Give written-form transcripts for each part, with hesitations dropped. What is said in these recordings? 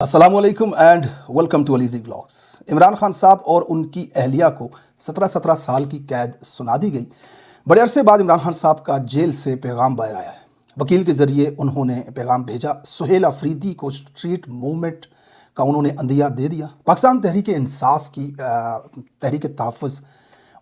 अस्सलामुअलैकुम and welcome to Alizeh vlogs. Imran Khan साहब और उनकी अहलिया को 17 साल की कैद सुना दी गई। बड़े अरसे बाद इमरान खान साहब का जेल से पैगाम बाहर आया है। वकील के ज़रिए उन्होंने पैगाम भेजा। सुहेल अफरीदी को स्ट्रीट मूवमेंट का उन्होंने अंदिया दे दिया। पाकिस्तान तहरीक इंसाफ की तहरीक तहफ़्फ़ुज़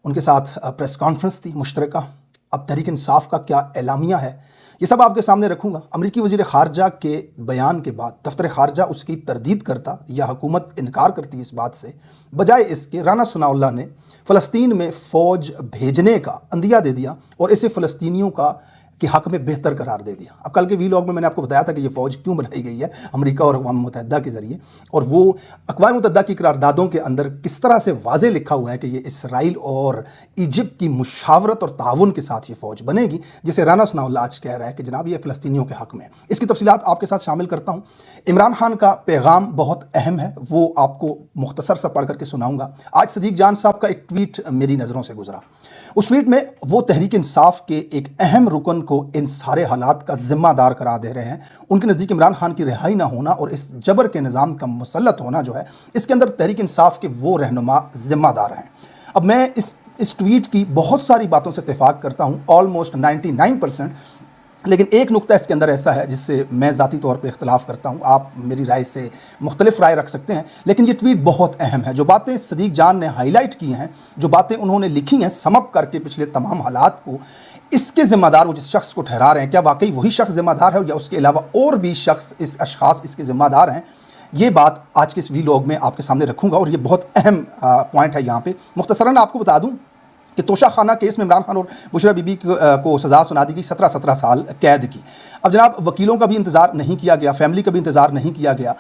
उनके साथ प्रेस कॉन्फ्रेंस थी मुश्तरका। अब तहरीक इंसाफ का क्या एलामिया है, ये सब आपके सामने रखूँगा। अमरीकी वज़ीर ख़ारजा के बयान के बाद दफ्तर ख़ारजा उसकी तरदीद करता या हुकूमत इनकार करती इस बात से, बजाय इसके राना सनाउल्लाह ने फ़लस्तीन में फ़ौज भेजने का अंदिया दे दिया और इसे फ़लस्तीनियों का के हक़ में बेहतर करार दे दिया। अब कल के वीलॉग में मैंने आपको बताया था कि ये फ़ौज क्यों बनाई गई है अमेरिका और अक़वाम मुत्तहिदा के ज़रिए, और वो अक़वाम मुत्तहिदा की करारदादों के अंदर किस तरह से वाज़े लिखा हुआ है कि ये इसराइल और इजिप्ट की मुशावरत और ताउन के साथ ये फ़ौज बनेगी, जिसे राना सनाउल्लाह आज कह रहा है कि जनाब ये फ़लस्तीनियों के हक़ में है। इसकी तफ़सीलात आपके साथ शामिल करता हूँ। इमरान खान का पैगाम बहुत अहम है, वो आपको मुख्तसर सा पढ़ करके सुनाऊँगा। आज सदीक जान साहब का एक ट्वीट मेरी नज़रों से गुजरा। उस ट्वीट में वो तहरीक इंसाफ के एक अहम रुकन को इन सारे हालात का ज़िम्मेदार करार दे रहे हैं। उनके नज़दीक इमरान खान की रिहाई ना होना और इस जबर के निज़ाम का मुसल्लत होना जो है, इसके अंदर तहरीक इंसाफ के वो रहनुमा ज़िम्मेदार हैं। अब मैं इस ट्वीट की बहुत सारी बातों से इत्तेफाक करता हूँ, ऑलमोस्ट 99%, लेकिन एक नुक्ता इसके अंदर ऐसा है जिससे मैं ज़ाती तौर पे इख्तलाफ करता हूँ। आप मेरी राय से मुख्तलिफ राय रख सकते हैं, लेकिन ये ट्वीट बहुत अहम है। जो बातें सदीक जान ने हाईलाइट की हैं, जो बातें उन्होंने लिखी हैं समअप करके पिछले तमाम हालात को, इसके ज़िम्मेदार वो जिस शख्स को ठहरा रहे हैं, क्या वाकई वही शख्स ज़िम्मेदार है या उसके अलावा और भी शख्स अशख़ास इसके ज़िम्मेदार हैं, ये बात आज के इस वीलॉग में आपके सामने रखूँगा। और ये बहुत अहम पॉइंट है यहाँ पे। मुख्तसरन आपको बता दूँ कि तोशा खाना केस में इमरान खान और बुशरा बीबी को सज़ा सुना दी गई 17 साल कैद की। अब जनाब वकीलों का भी इंतज़ार नहीं किया गया, फैमिली का भी इंतज़ार नहीं किया गया,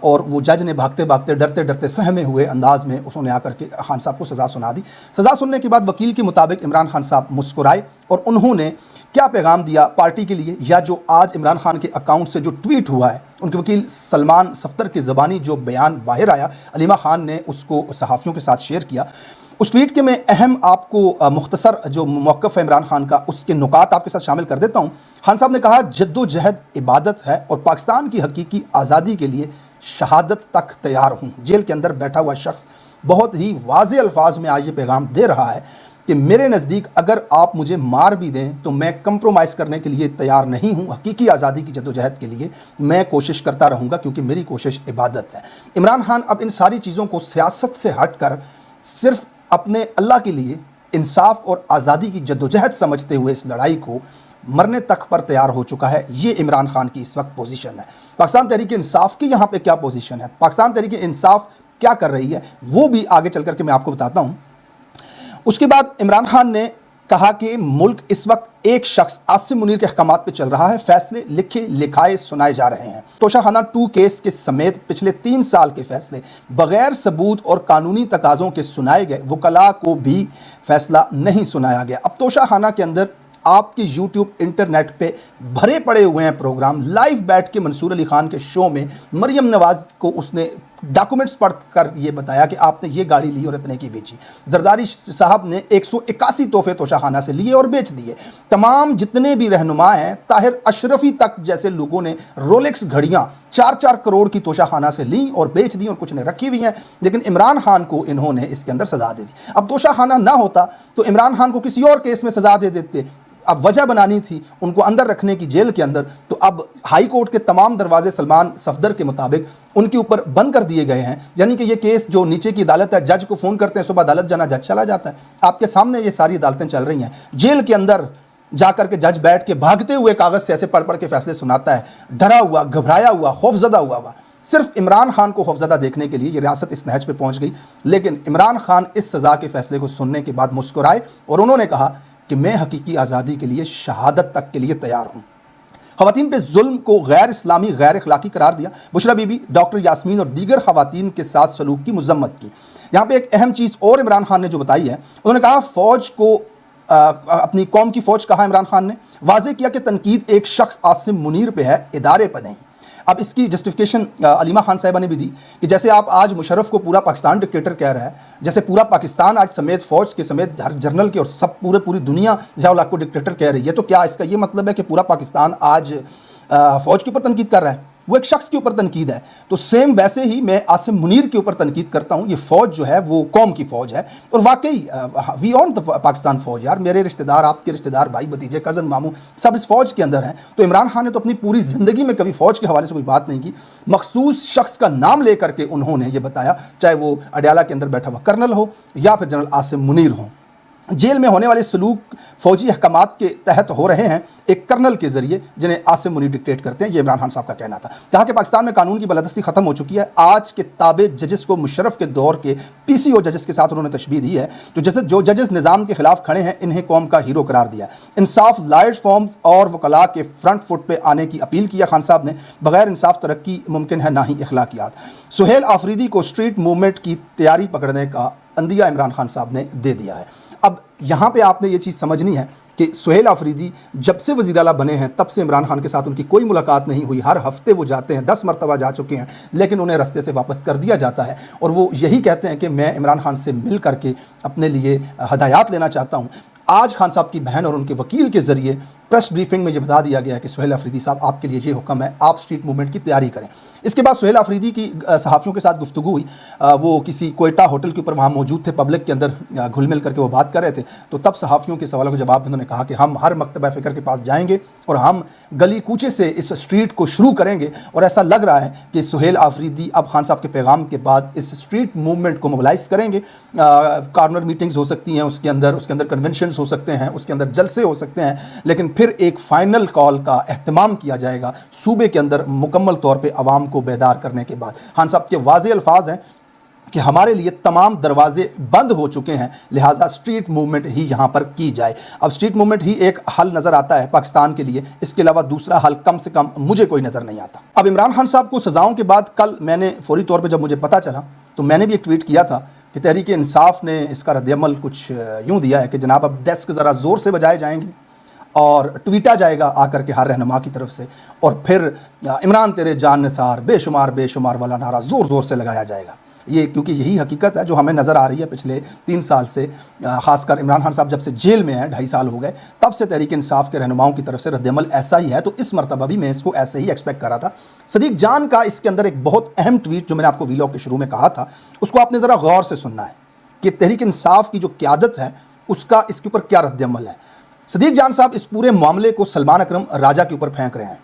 और वो जज ने भागते भागते डरते डरते सहमे हुए अंदाज़ में उन्होंने आकर के खान साहब को सज़ा सुना दी। सज़ा सुनने के बाद वकील के मुताबिक इमरान खान साहब मुस्कुराए और उन्होंने क्या पैगाम दिया पार्टी के लिए, या जो आज इमरान खान के अकाउंट से जो ट्वीट हुआ है, उनके वकील सलमान सफ्तर की ज़बानी जो बयान बाहर आया, अलीमा खान ने उसको सहाफ़ियों के साथ शेयर किया। उस ट्वीट के मैं अहम आपको मुख्तसर जो मौक़िफ़ है इमरान खान का, उसके नुकात आपके साथ शामिल कर देता हूँ। खान साहब ने कहा, जद्दोजहद इबादत है और पाकिस्तान की हकीकी आज़ादी के लिए शहादत तक तैयार हूँ। जेल के अंदर बैठा हुआ शख्स बहुत ही वाज़े अल्फाज में आज ये पैगाम दे रहा है कि मेरे नज़दीक अगर आप मुझे मार भी दें तो मैं कंप्रोमाइज़ करने के लिए तैयार नहीं हूँ। हकीकी आज़ादी की जद्दोजहद के लिए मैं कोशिश करता रहूँगा, क्योंकि मेरी कोशिश इबादत है। इमरान खान अब इन सारी चीज़ों को सियासत से हट कर सिर्फ़ अपने अल्लाह के लिए इंसाफ और आज़ादी की जद्दोजहद समझते हुए इस लड़ाई को मरने तक पर तैयार हो चुका है। ये इमरान खान की इस वक्त पोजीशन है। पाकिस्तान तहरीक इंसाफ की यहाँ पे क्या पोजीशन है, पाकिस्तान तहरीक इंसाफ क्या कर रही है, वो भी आगे चल कर के मैं आपको बताता हूँ। उसके बाद इमरान खान ने कहा कि मुल्क इस वक्त एक शख्स आसिम मुनीर के अहकामात पे चल रहा है, फैसले लिखे लिखाए सुनाए जा रहे हैं। तोशा खाना 2 केस के समेत पिछले 3 साल के फैसले बगैर सबूत और कानूनी तकाज़ों के सुनाए गए, वकला को भी फैसला नहीं सुनाया गया। अब तोशा खाना के अंदर आपके यूट्यूब इंटरनेट पे भरे पड़े हुए हैं प्रोग्राम। लाइव बैठ के मंसूर अली खान के शो में मरियम नवाज़ को उसने डॉक्यूमेंट्स पढ़ कर ये बताया कि आपने ये गाड़ी ली और इतने की बेची। जरदारी साहब ने 181 तोहफे तोशा खाना से लिए और बेच दिए। तमाम जितने भी रहनुमा हैं, ताहिर अशरफी तक जैसे लोगों ने रोलेक्स घड़ियाँ 4-4 करोड़ की तोशा खाना से ली और बेच दी, और कुछ ने रखी हुई हैं, लेकिन इमरान खान को इन्होंने इसके अंदर सज़ा दे दी। अब तोशा खाना ना होता तो इमरान खान को किसी और केस में सज़ा दे देते। अब वजह बनानी थी उनको अंदर रखने की जेल के अंदर, तो अब हाई कोर्ट के तमाम दरवाजे सलमान सफदर के मुताबिक उनके ऊपर बंद कर दिए गए हैं। यानी कि ये केस जो नीचे की अदालत है, जज को फ़ोन करते हैं, सुबह अदालत जाना, जज चला जाता है। आपके सामने ये सारी अदालतें चल रही हैं। जेल के अंदर जाकर के जज बैठ के भागते हुए कागज़ से ऐसे पढ़ पढ़ के फैसले सुनाता है, डरा हुआ, घबराया हुआ, खौफजदा हुआ। सिर्फ इमरान खान को खौफजदा देखने के लिए ये रियासत इस नहज पे पहुँच गई। लेकिन इमरान खान इस सज़ा के फैसले को सुनने के बाद मुस्कुराए और उन्होंने कहा कि मैं हकीकी आज़ादी के लिए शहादत तक के लिए तैयार हूँ। ख़वातीन पे जुल्म को गैर इस्लामी गैर अखलाकी करार दिया। बुशरा बीबी, डॉक्टर यास्मीन और दीगर ख़वातीन के साथ सलूक की मज़म्मत की। यहाँ पे एक अहम चीज़ और इमरान खान ने जो बताई है, उन्होंने कहा फ़ौज को अपनी कौम की फ़ौज कहा इमरान खान ने, वाज़े किया कि तनकीद एक शख्स आसिम मुनीर पे है, इदारे पर नहीं। अब इसकी जस्टिफिकेशन अलीमा खान साहिबा ने भी दी कि जैसे आप आज मुशर्रफ को पूरा पाकिस्तान डिक्टेटर कह रहा है, जैसे पूरा पाकिस्तान आज समेत फ़ौज के समेत हर जर्नल के और सब पूरी दुनिया ज़िया-उल हक को डिक्टेटर कह रही है, तो क्या इसका ये मतलब है कि पूरा पाकिस्तान आज फ़ौज के ऊपर तनकीद कर रहा है? वो एक शख्स के ऊपर तनकीद है, तो सेम वैसे ही मैं आसिम मुनीर के ऊपर तनकीद करता हूँ। ये फ़ौज जो है वो कौम की फ़ौज है, और वाकई वी ऑन द पाकिस्तान फ़ौज यार, मेरे रिश्तेदार, आपके रिश्तेदार, भाई भतीजे, कज़न, मामू सब इस फ़ौज के अंदर हैं। तो इमरान खान ने तो अपनी पूरी ज़िंदगी में कभी फ़ौज के हवाले से कोई बात नहीं की। मखसूस शख्स का नाम ले करके उन्होंने ये बताया, चाहे वो अडयाला के अंदर बैठा हुआ कर्नल हो या फिर जनरल आसिम मुनीर हो। जेल में होने वाले सलूक फ़ौजी अहकामात के तहत हो रहे हैं एक कर्नल के ज़रिए, जिन्हें आसिम मुनीर डिक्टेट करते हैं। ये इमरान खान साहब का कहना था। कहा कि पाकिस्तान में कानून की बालादस्ती ख़त्म हो चुकी है। आज के ताबे जजेस को मुशर्रफ के दौर के PCO जजेस के साथ उन्होंने तशबीह दी है। तो जो जजेस निज़ाम के ख़िलाफ़ खड़े हैं, इन्हें कौम का हीरो करार दिया। इंसाफ लायर्स फॉर्म्स और वकला के फ्रंट फुट पर आने की अपील किया खान साहब ने। बग़ैर इंसाफ तरक्की मुमकिन है, ना ही अखलाकियात। सुहेल आफरीदी को स्ट्रीट मूवमेंट की तैयारी पकड़ने का अंदिया इमरान खान साहब ने दे दिया है। अब यहाँ पे आपने ये चीज़ समझनी है कि सुहेल आफरीदी जब से वज़ीर आला बने हैं तब से इमरान खान के साथ उनकी कोई मुलाकात नहीं हुई। हर हफ्ते वो जाते हैं, 10 मरतबा जा चुके हैं, लेकिन उन्हें रास्ते से वापस कर दिया जाता है। और वो यही कहते हैं कि मैं इमरान खान से मिल करके अपने लिए हदायत लेना चाहता हूँ। आज खान साहब की बहन और उनके वकील के ज़रिए प्रेस ब्रीफिंग में ये बता दिया गया कि सुहेल आफरीदी साहब, आपके लिए ये हुक्म है, आप स्ट्रीट मूवमेंट की तैयारी करें। इसके बाद सुहेल आफरीदी की सहाफ़ियों के साथ गुफ्तगू हुई। वो किसी कोयटा होटल के ऊपर वहाँ मौजूद थे, पब्लिक के अंदर घुल मिल करके वो बात कर रहे थे। तो तब सहाफ़ियों के सवालों के जवाब में उन्होंने कहा कि हम हर मकतबा फ़िक्र के पास जाएंगे और हम गली कूचे से इस स्ट्रीट को शुरू करेंगे। और ऐसा लग रहा है कि सुहेल आफरीदी अब खान साहब के पैगाम के बाद इस स्ट्रीट मूवमेंट को मोबिलाइज़ करेंगे। कॉर्नर मीटिंग्स हो सकती हैं, उसके अंदर कन्वेंशंस हो सकते हैं, उसके अंदर जलसे हो सकते हैं, लेकिन फिर एक फाइनल कॉल का एहतमाम किया जाएगा सूबे के अंदर मुकम्मल तौर पे अवाम को बेदार करने के बाद। खान साहब के वाज़े अल्फाज हैं कि हमारे लिए तमाम दरवाजे बंद हो चुके हैं, लिहाजा स्ट्रीट मूवमेंट ही यहाँ पर की जाए। अब स्ट्रीट मूवमेंट ही एक हल नज़र आता है पाकिस्तान के लिए, इसके अलावा दूसरा हल कम से कम मुझे कोई नज़र नहीं आता। अब इमरान खान साहब को सज़ाओं के बाद कल मैंने फौरी तौर पर जब मुझे पता चला तो मैंने भी एक ट्वीट किया था कि तहरीक इंसाफ ने इसका रद्दअमल कुछ यूँ दिया है कि जनाब अब डेस्क ज़रा ज़ोर से बजाए जाएंगे और ट्वीटा जाएगा आकर के हर रहनुमा की तरफ से, और फिर इमरान तेरे जान निसार बेशुमार बेशुमार वाला नारा ज़ोर ज़ोर से लगाया जाएगा। ये क्योंकि यही हकीकत है जो हमें नज़र आ रही है पिछले 3 साल से। ख़ासकर इमरान खान साहब जब से जेल में हैं, 2.5 साल हो गए, तब से तहरीक इंसाफ के रहनुमाओं की तरफ से रद्दअमल ऐसा ही है। तो इस मरतबा भी मैं इसको ऐसे ही एक्सपेक्ट कर रहा था। सदीक जान का इसके अंदर एक बहुत अहम ट्वीट जो मैंने आपको वीलॉग के शुरू में कहा था, उसको आपने ज़रा गौर से सुनना है कि तहरीक इंसाफ की जो क़यादत है उसका इसके ऊपर क्या रद्दअमल है। सदीक जान साहब इस पूरे मामले को सलमान अकरम राजा के ऊपर फेंक रहे हैं।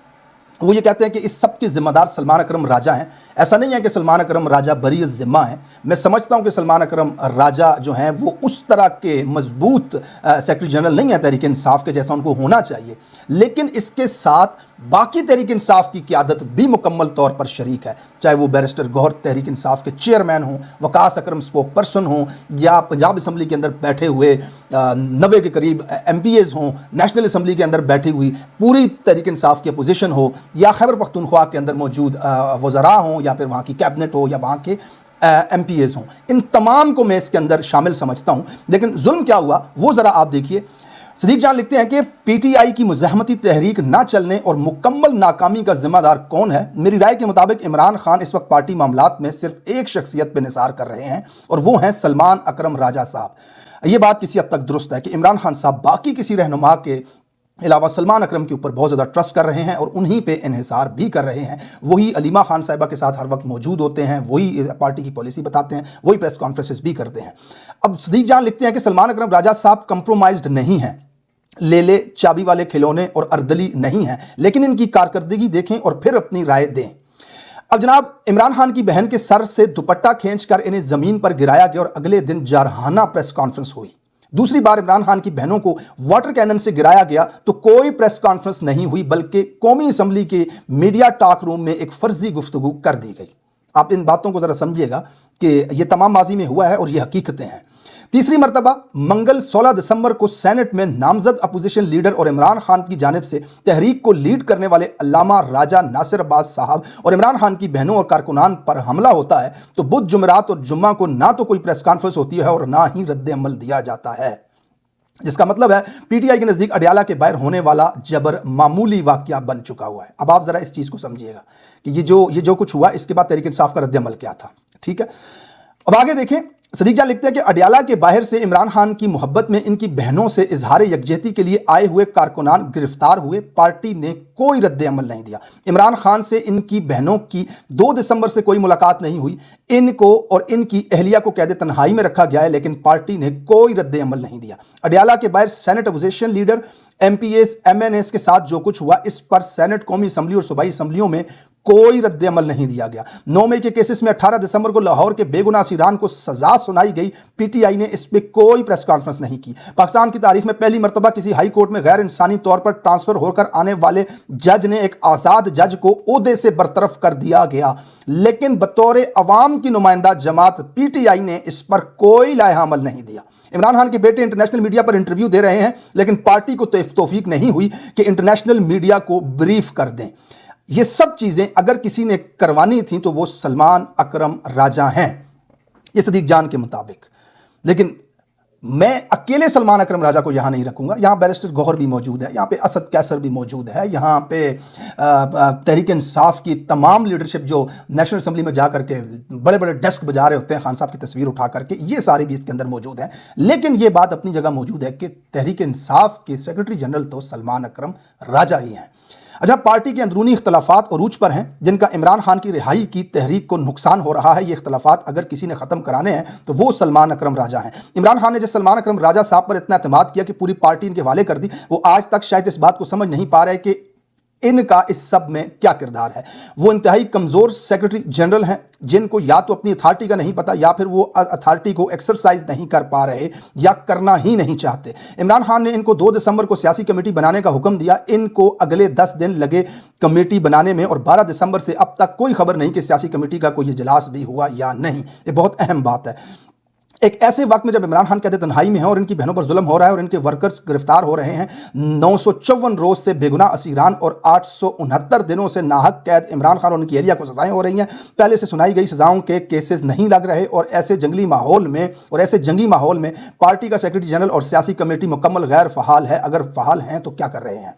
वो ये कहते हैं कि इस सब के ज़िम्मेदार सलमान अकरम राजा हैं। ऐसा नहीं है कि सलमान अकरम राजा बरी ज़िम्मा हैं। मैं समझता हूँ कि सलमान अकरम राजा जो हैं वो उस तरह के मजबूत सेक्रेटरी जनरल नहीं है तहरीक इंसाफ के जैसा उनको होना चाहिए, लेकिन इसके साथ बाकी तहरीक इंसाफ की क़यादत भी मुकम्मल तौर पर शरीक है। चाहे वो बैरिस्टर गौहर तहरीक इंसाफ के चेयरमैन हों, वकास अकरम स्पोक पर्सन हों, या पंजाब असम्बली के अंदर बैठे हुए 90 के करीब MPAs हों, नेशनल असम्बली के अंदर बैठी हुई पूरी तहरीक इंसाफ की अपोजिशन हो, या खैबर पख्तूनख्वा के अंदर मौजूद वज़रा हों, या फिर वहाँ की कैबिनेट हो, या वहाँ के MPAs हों। इन तमाम को मैं इसके अंदर शामिल समझता हूँ। लेकिन जुल्म क्या हुआ वो ज़रा आप देखिए। सदीक जान लिखते हैं कि PTI की मुज़ाहमती तहरीक ना चलने और मुकम्मल नाकामी का ज़िम्मेदार कौन है? मेरी राय के मुताबिक इमरान खान इस वक्त पार्टी मामलात में सिर्फ एक शख्सियत पर निसार कर रहे हैं, और वो हैं सलमान अकरम राजा साहब। ये बात किसी हद तक दुरुस्त है कि इमरान खान साहब बाकी किसी रहनुमा के अलावा सलमान अकरम के ऊपर बहुत ज़्यादा ट्रस्ट कर रहे हैं और उन्हीं पे इन्हिसार भी कर रहे हैं। वही अलीमा खान साहिबा के साथ हर वक्त मौजूद होते हैं, वही पार्टी की पॉलिसी बताते हैं, वही प्रेस कॉन्फ्रेंसेस भी करते हैं। अब सदीक जान लिखते हैं कि सलमान अकरम राजा साहब कंप्रोमाइज्ड नहीं हैं, ले चाबी वाले खिलौने और अर्दली नहीं हैं, लेकिन इनकी कारकर्दगी देखें और फिर अपनी राय दें। अब जनाब इमरान खान की बहन के सर से दुपट्टा खींचकर इन्हें ज़मीन पर गिराया गया और अगले दिन जारहाना प्रेस कॉन्फ्रेंस हुई। दूसरी बार इमरान खान की बहनों को वाटर कैनन से गिराया गया तो कोई प्रेस कॉन्फ्रेंस नहीं हुई, बल्कि कौमी असम्बली के मीडिया टॉक रूम में एक फर्जी गुफ्तगू कर दी गई। आप इन बातों को ज़रा समझिएगा कि ये तमाम माजी में हुआ है और ये हकीकतें हैं। तीसरी मरतबा मंगल 16 दिसंबर को सेनेट में नामजद अपोजिशन लीडर और इमरान खान की जानिब से तहरीक को लीड करने वाले अल्लामा राजा नासिर अब्बास साहब और इमरान खान की बहनों और कारकुनान पर हमला होता है तो बुध, जुमेरात और जुम्मा को ना तो कोई प्रेस कॉन्फ्रेंस होती है और ना ही रद्द अमल दिया जाता है, जिसका मतलब है PTI के नज़दीक अडयाला के बाहर होने वाला जबर मामूली वाक़या बन चुका हुआ है। अब आप ज़रा इस चीज़ को समझिएगा कि ये जो कुछ हुआ इसके बाद तहरीक इंसाफ का रद्द अमल क्या था। ठीक है, अब आगे देखें। صدیق جان لکھتے ہیں کہ اڈیالہ کے باہر سے عمران خان کی محبت میں ان کی بہنوں سے اظہار یکجہتی کے لیے آئے ہوئے کارکنان گرفتار ہوئے، پارٹی نے کوئی رد عمل نہیں دیا۔ عمران خان سے ان کی بہنوں کی 2 دسمبر سے کوئی ملاقات نہیں ہوئی، ان کو اور ان کی اہلیہ کو قید تنہائی میں رکھا گیا ہے، لیکن پارٹی نے کوئی رد عمل نہیں دیا۔ اڈیالہ کے باہر senate opposition leader, MPs, M N S کے ساتھ جو کچھ ہوا اس پر سینٹ، قومی اسمبلی اور صوبائی اسمبلیوں میں کوئی رد عمل نہیں دیا گیا۔ 9 مئی کے کیسز میں 18 دسمبر کو لاہور کے بے گناہ اسیران کو سزا سنائی گئی، پی ٹی آئی نے اس پہ کوئی پریس کانفرنس نہیں کی۔ پاکستان کی تاریخ میں پہلی مرتبہ کسی ہائی کورٹ میں غیر انسانی طور پر ٹرانسفر ہو کر آنے والے جج نے ایک آزاد جج کو عہدے سے برطرف کر دیا گیا، لیکن بطور عوام کی نمائندہ جماعت پی ٹی آئی نے اس پر کوئی لائحہ عمل نہیں دیا۔ عمران خان کے بیٹے انٹرنیشنل میڈیا پر انٹرویو دے رہے ہیں، لیکن پارٹی کو توفیق نہیں ہوئی کہ انٹرنیشنل میڈیا کو بریف کر دیں۔ یہ سب چیزیں اگر کسی نے کروانی تھیں تو وہ سلمان اکرم راجہ ہیں، یہ صدیق جان کے مطابق۔ لیکن میں اکیلے سلمان اکرم راجہ کو یہاں نہیں رکھوں گا، یہاں بیرسٹر گوہر بھی موجود ہے، یہاں پہ اسد کیسر بھی موجود ہے، یہاں پہ تحریک انصاف کی تمام لیڈرشپ جو نیشنل اسمبلی میں جا کر کے بڑے بڑے ڈیسک بجا رہے ہوتے ہیں خان صاحب کی تصویر اٹھا کر کے، یہ سارے بھی اس کے اندر موجود ہیں۔ لیکن یہ بات اپنی جگہ موجود ہے کہ تحریک انصاف کے سیکرٹری جنرل تو سلمان اکرم راجہ ہی ہیں۔ جب پارٹی کے اندرونی اختلافات عروج پر ہیں جن کا عمران خان کی رہائی کی تحریک کو نقصان ہو رہا ہے، یہ اختلافات اگر کسی نے ختم کرانے ہیں تو وہ سلمان اکرم راجہ ہیں۔ عمران خان نے جس سلمان اکرم راجہ صاحب پر اتنا اعتماد کیا کہ پوری پارٹی ان کے حوالے کر دی، وہ آج تک شاید اس بات کو سمجھ نہیں پا رہے کہ ان کا اس سب میں کیا کردار ہے۔ وہ انتہائی کمزور سیکرٹری جنرل ہیں جن کو یا تو اپنی اتھارٹی کا نہیں پتا یا پھر وہ اتھارٹی کو ایکسرسائز نہیں کر پا رہے یا کرنا ہی نہیں چاہتے۔ عمران خان نے ان کو 2 دسمبر کو سیاسی کمیٹی بنانے کا حکم دیا، ان کو اگلے 10 دن لگے کمیٹی بنانے میں، اور 12 دسمبر سے اب تک کوئی خبر نہیں کہ سیاسی کمیٹی کا کوئی اجلاس بھی ہوا یا نہیں۔ یہ بہت اہم بات ہے۔ ایک ایسے وقت میں جب عمران خان قید تنہائی میں ہیں اور ان کی بہنوں پر ظلم ہو رہا ہے اور ان کے ورکرز گرفتار ہو رہے ہیں، 954 روز سے بے گناہ اسیران اور 869 دنوں سے ناحق قید عمران خان اور ان کی اہلیہ کو سزائیں ہو رہی ہیں، پہلے سے سنائی گئی سزاؤں کے کیسز نہیں لگ رہے، اور ایسے جنگی ماحول میں پارٹی کا سیکرٹری جنرل اور سیاسی کمیٹی مکمل غیر فعال ہے۔ اگر فعال ہیں تو کیا کر رہے ہیں؟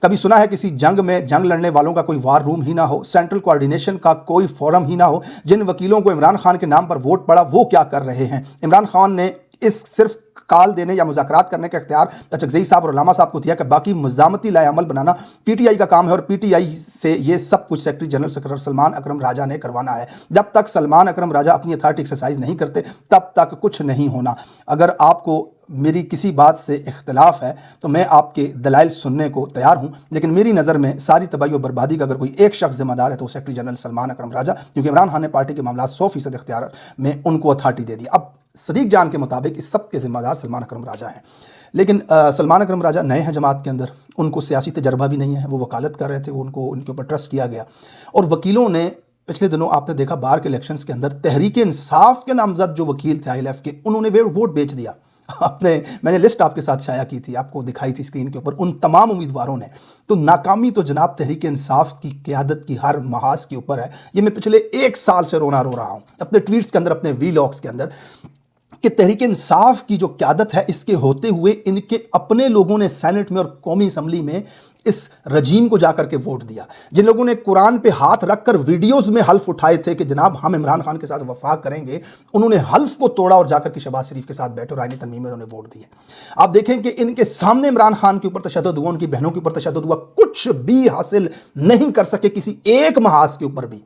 کبھی سنا ہے کسی جنگ میں جنگ لڑنے والوں کا کوئی وار روم ہی نہ ہو، سینٹرل کوارڈینیشن کا کوئی فورم ہی نہ ہو؟ جن وکیلوں کو عمران خان کے نام پر ووٹ پڑا وہ کیا کر رہے ہیں؟ عمران خان نے اس صرف کال دینے یا مذاکرات کرنے کا اختیار اچکزئی صاحب اور علامہ صاحب کو دیا کہ باقی مزاحمتی لائحہ عمل بنانا پی ٹی آئی کا کام ہے، اور پی ٹی آئی سے یہ سب کچھ سیکرٹری جنرل سیکرٹری سلمان اکرم راجہ نے کروانا ہے۔ جب تک سلمان اکرم راجہ اپنی اتھارٹی ایکسرسائز نہیں کرتے تب تک کچھ نہیں ہونا۔ اگر آپ کو میری کسی بات سے اختلاف ہے تو میں آپ کے دلائل سننے کو تیار ہوں، لیکن میری نظر میں ساری تباہی و بربادی کا اگر کوئی ایک شخص ذمہ دار ہے تو وہ سیکرٹری جنرل سلمان اکرم راجہ، کیونکہ عمران خان نے پارٹی کے معاملات 100% اختیار میں ان کو اتھارٹی دے دی۔ اب صدیق جان کے مطابق اس سب کے ذمہ دار سلمان اکرم راجہ ہیں، لیکن سلمان اکرم راجہ نئے ہیں جماعت کے اندر، ان کو سیاسی تجربہ بھی نہیں ہے، وہ وکالت کر رہے تھے، ان کے اوپر ٹرسٹ کیا گیا، اور وکیلوں نے پچھلے دنوں آپ نے دیکھا بار کے الیکشنز کے اندر تحریک انصاف کے نامزد جو وکیل تھے ILF کے، انہوں نے ووٹ بیچ دیا۔ میں نے لسٹ آپ کے ساتھ شائع کی تھی، آپ کو دکھائی تھی اسکرین کے اوپر، ان تمام امیدواروں نے۔ تو ناکامی تو جناب تحریک انصاف کی قیادت کی ہر محاذ کے اوپر ہے۔ یہ میں پچھلے 1 سال سے رو رہا ہوں اپنے ٹویٹس کے اندر، اپنے ویلاگس کے اندر، کہ تحریک انصاف کی جو قیادت ہے اس کے ہوتے ہوئے ان کے اپنے لوگوں نے سینٹ میں اور قومی اسمبلی میں اس رجیم کو جا کر کے ووٹ دیا۔ جن لوگوں نے قرآن پہ ہاتھ رکھ کر ویڈیوز میں حلف اٹھائے تھے کہ جناب ہم عمران خان کے ساتھ وفاق کریں گے، انہوں نے حلف کو توڑا اور جا کر کے شہباز شریف کے ساتھ بیٹھے اور آئینی ترمیم میں انہوں نے ووٹ دیے۔ آپ دیکھیں کہ ان کے سامنے عمران خان کے اوپر تشدد ہوا، ان کی بہنوں کے اوپر تشدد ہوا، کچھ بھی حاصل نہیں کر سکے کسی ایک محاذ کے اوپر بھی۔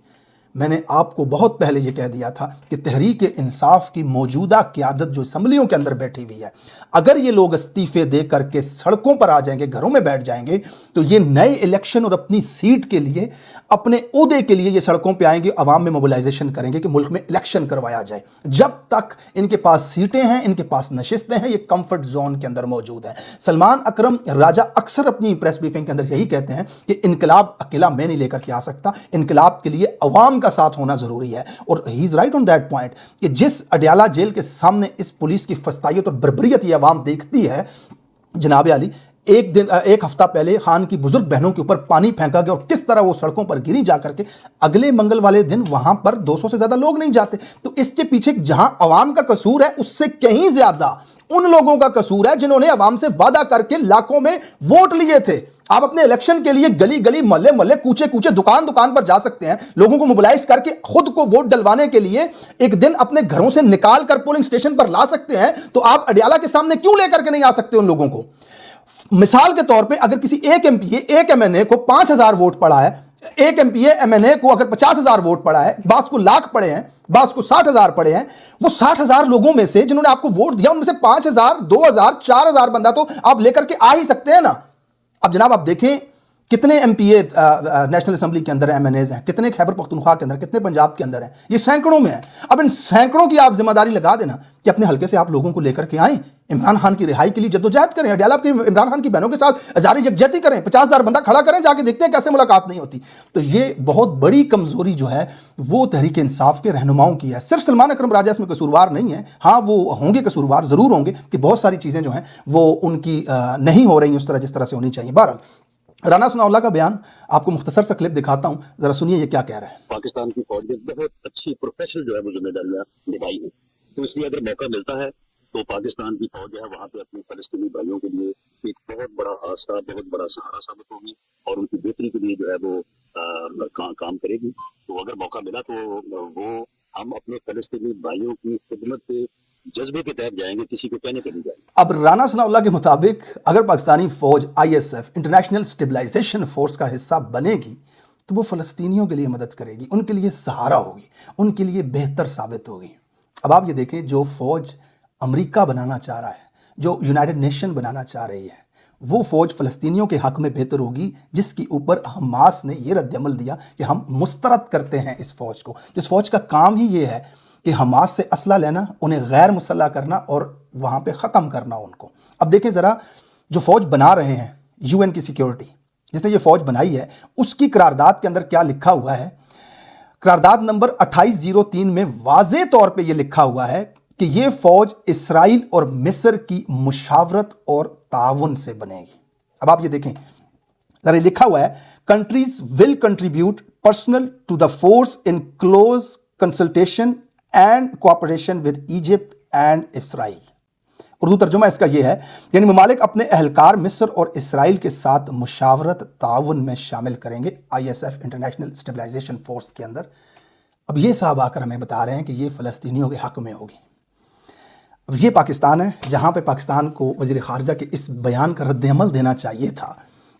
میں نے آپ کو بہت پہلے یہ کہہ دیا تھا کہ تحریک انصاف کی موجودہ قیادت جو اسمبلیوں کے اندر بیٹھی ہوئی ہے، اگر یہ لوگ استعفے دے کر کے سڑکوں پر آ جائیں گے، گھروں میں بیٹھ جائیں گے، تو یہ نئے الیکشن اور اپنی سیٹ کے لیے، اپنے عہدے کے لیے یہ سڑکوں پہ آئیں گے، عوام میں موبلائزیشن کریں گے کہ ملک میں الیکشن کروایا جائے۔ جب تک ان کے پاس سیٹیں ہیں، ان کے پاس نشستیں ہیں، یہ کمفرٹ زون کے اندر موجود ہیں۔ سلمان اکرم راجہ اکثر اپنی پریس بریفنگ کے اندر یہی کہتے ہیں کہ انقلاب اکیلا میں نہیں لے کر کے آ سکتا، انقلاب کے لیے عوام کا ساتھ ہونا ضروری ہے، اور he is right on that point کہ جس اڈیالہ جیل کے سامنے اس پولیس کی فسطائیت اور بربریت یہ عوام دیکھتی ہے، جناب علی ایک ہفتہ پہلے خان کی بزرگ بہنوں کے اوپر پانی پھینکا گیا اور کس طرح وہ سڑکوں پر گری جا کر کے، اگلے منگل والے دن وہاں پر 200 سے زیادہ لوگ نہیں جاتے۔ تو اس کے پیچھے جہاں عوام کا قصور ہے اس سے کہیں زیادہ ان لوگوں کا قصور ہے جنہوں نے عوام سے وعدہ کر کے لاکھوں میں ووٹ لیے تھے. آپ اپنے الیکشن کے لیے گلی گلی محلے محلے کوچے کوچے دکان دکان پر جا سکتے ہیں, لوگوں کو موبلائز کر کے خود کو ووٹ ڈلوانے کے لیے ایک دن اپنے گھروں سے نکال کر پولنگ سٹیشن پر لا سکتے ہیں. تو آپ اڈیالہ کے سامنے کیوں لے کر کے نہیں آ سکتے ان لوگوں کو؟ مثال کے طور پہ اگر کسی ایک ایم پی اے ایک ایم این اے کو 5,000 ووٹ پڑا ہے, ایک M P A M N A کو اگر 50,000 ووٹ پڑا ہے, بعض کو لاکھ پڑے ہیں, بعض کو 60,000 پڑے ہیں, وہ 60,000 لوگوں میں سے جنہوں نے آپ کو ووٹ دیا ان میں سے 5,000 2,000 4,000 بندہ تو آپ لے کر کے آ ہی سکتے ہیں نا. اب جناب آپ دیکھیں کتنے M P a national assembly کے اندر ایم این ایز ہیں, کتنے خیبر پختونخوا کے اندر, کتنے پنجاب کے اندر ہیں, یہ سینکڑوں میں ہیں. اب ان سینکڑوں کی آپ ذمہ داری لگا دینا کہ اپنے حلقے سے آپ لوگوں کو لے کر کے آئیں, عمران خان کی رہائی کے لیے جدوجہد کریں, اڈیالہ کی عمران خان کی بہنوں کے ساتھ ازاری یکجہتی کریں, 50,000 بندہ کھڑا کریں, جا کے دیکھتے ہیں کیسے ملاقات نہیں ہوتی. تو یہ بہت بڑی کمزوری جو ہے وہ تحریک انصاف کے رہنماؤں کی ہے. صرف سلمان اکرم راجہ اس میں قصوروار نہیں ہے, ہاں وہ ہوں گے قصوروار, ضرور ہوں گے کہ بہت ساری چیزیں جو ہیں وہ ان کی نہیں ہو رہی اس طرح جس طرح سے ہونی چاہیے. بہرحال رانا ثناء اللہ کا بیان آپ کو مختصر سا کلپ دکھاتا ہوں, ذرا سنیے یہ کیا کہہ رہے ہیں. پاکستان کی فوج نے بہت اچھی پروفیشنل جو ہے وہ ذمہ داریاں نبھائی ہیں, تو اس لیے اگر موقع ملتا ہے تو پاکستان کی فوج جو ہے وہاں پہ اپنے فلسطینی بھائیوں کے لیے ایک بہت بڑا آسرا, بہت بڑا سہارا ثابت ہوگی اور ان کی بہتری کے لیے جو ہے وہ کام کرے گی. تو اگر موقع ملا تو وہ ہم اپنے فلسطینی بھائیوں کی خدمت کے جذبے کے تحت جائیں گے, کسی کو کہنے کے نہیں جائیں گے. اب رانا ثناء اللہ کے مطابق اگر پاکستانی فوج I S F international stabilisation force کا حصہ بنے گی تو وہ فلسطینیوں کے لیے مدد کرے گی, ان کے لیے سہارا ہوگی, ان کے لیے بہتر ثابت ہوگی. اب آپ یہ دیکھیں جو فوج امریکہ بنانا چاہ رہا ہے, جو یونائٹڈ نیشن بنانا چاہ رہی ہے, وہ فوج فلسطینیوں کے حق میں بہتر ہوگی جس کی اوپر حماس نے یہ رد عمل دیا کہ ہم مسترد کرتے ہیں اس فوج کو. جس فوج کا کام ہی یہ ہے کہ حماس سے اسلحہ لینا, انہیں غیر مسلح کرنا اور وہاں پہ ختم کرنا ان کو. اب دیکھیں ذرا جو فوج بنا رہے ہیں یو این کی سیکیورٹی, جس نے یہ فوج بنائی ہے, اس کی قرارداد کے اندر کیا لکھا ہوا ہے. قرارداد نمبر 2803 میں واضح طور پہ یہ لکھا ہوا ہے کہ یہ فوج اسرائیل اور مصر کی مشاورت اور تعاون سے بنے گی. اب آپ یہ دیکھیں ذرا لکھا ہوا ہے, countries will contribute personnel to the force in close consultation and cooperation with Egypt and Israel. Urdu ترجمہ اس کا یہ ہے, یعنی ممالک اپنے اہلکار مصر اور اسرائیل کے ساتھ مشاورت تعاون میں شامل کریں گے I S F international stabilisation force کے اندر. اب یہ صاحب آ کر ہمیں بتا رہے ہیں کہ یہ فلسطینیوں کے حق میں ہوگی. اب یہ پاکستان ہے جہاں پہ پاکستان کو وزیر خارجہ کے اس بیان کا رد عمل دینا چاہیے تھا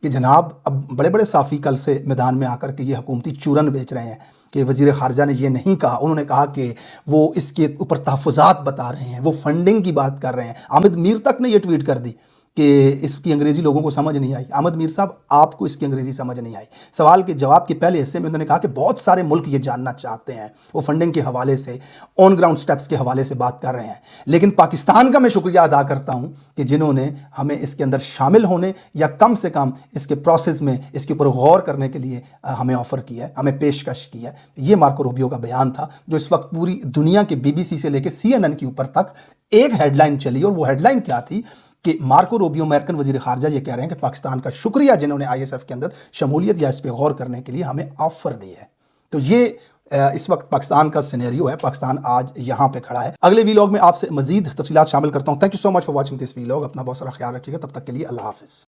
کہ جناب اب بڑے بڑے صحافی کل سے میدان میں آ کر کے یہ حکومتی چورن بیچ رہے ہیں کہ وزیر خارجہ نے یہ نہیں کہا. انہوں نے کہا کہ وہ اس کے اوپر تحفظات بتا رہے ہیں, وہ فنڈنگ کی بات کر رہے ہیں. حامد میر تک نے یہ ٹویٹ کر دی کہ اس کی انگریزی لوگوں کو سمجھ نہیں آئی. احمد میر صاحب آپ کو اس کی انگریزی سمجھ نہیں آئی. سوال کے جواب کے پہلے حصے میں انہوں نے کہا کہ بہت سارے ملک یہ جاننا چاہتے ہیں, وہ فنڈنگ کے حوالے سے, آن گراؤنڈ سٹیپس کے حوالے سے بات کر رہے ہیں. لیکن پاکستان کا میں شکریہ ادا کرتا ہوں کہ جنہوں نے ہمیں اس کے اندر شامل ہونے یا کم سے کم اس کے پروسیس میں اس کے اوپر غور کرنے کے لیے ہمیں آفر کیا ہے, ہمیں پیشکش کی ہے. یہ مارکو روبیو کا بیان تھا جو اس وقت پوری دنیا کے بی بی سی سے لے کے سی این این کے اوپر تک ایک ہیڈ لائن چلی, اور وہ ہیڈ لائن کیا تھی کہ مارکو روبیو امریکن وزیر خارجہ یہ کہہ رہے ہیں کہ پاکستان کا شکریہ جنہوں نے آئی ایس ایف کے اندر شمولیت یا اس پہ غور کرنے کے لیے ہمیں آفر دی ہے. تو یہ اس وقت پاکستان کا سینیریو ہے, پاکستان آج یہاں پہ کھڑا ہے. اگلے ویلاگ میں آپ سے مزید تفصیلات شامل کرتا ہوں. Thank you so much for watching this vlog. اپنا بہت سارا خیال رکھیے گا, تب تک کے لیے اللہ حافظ.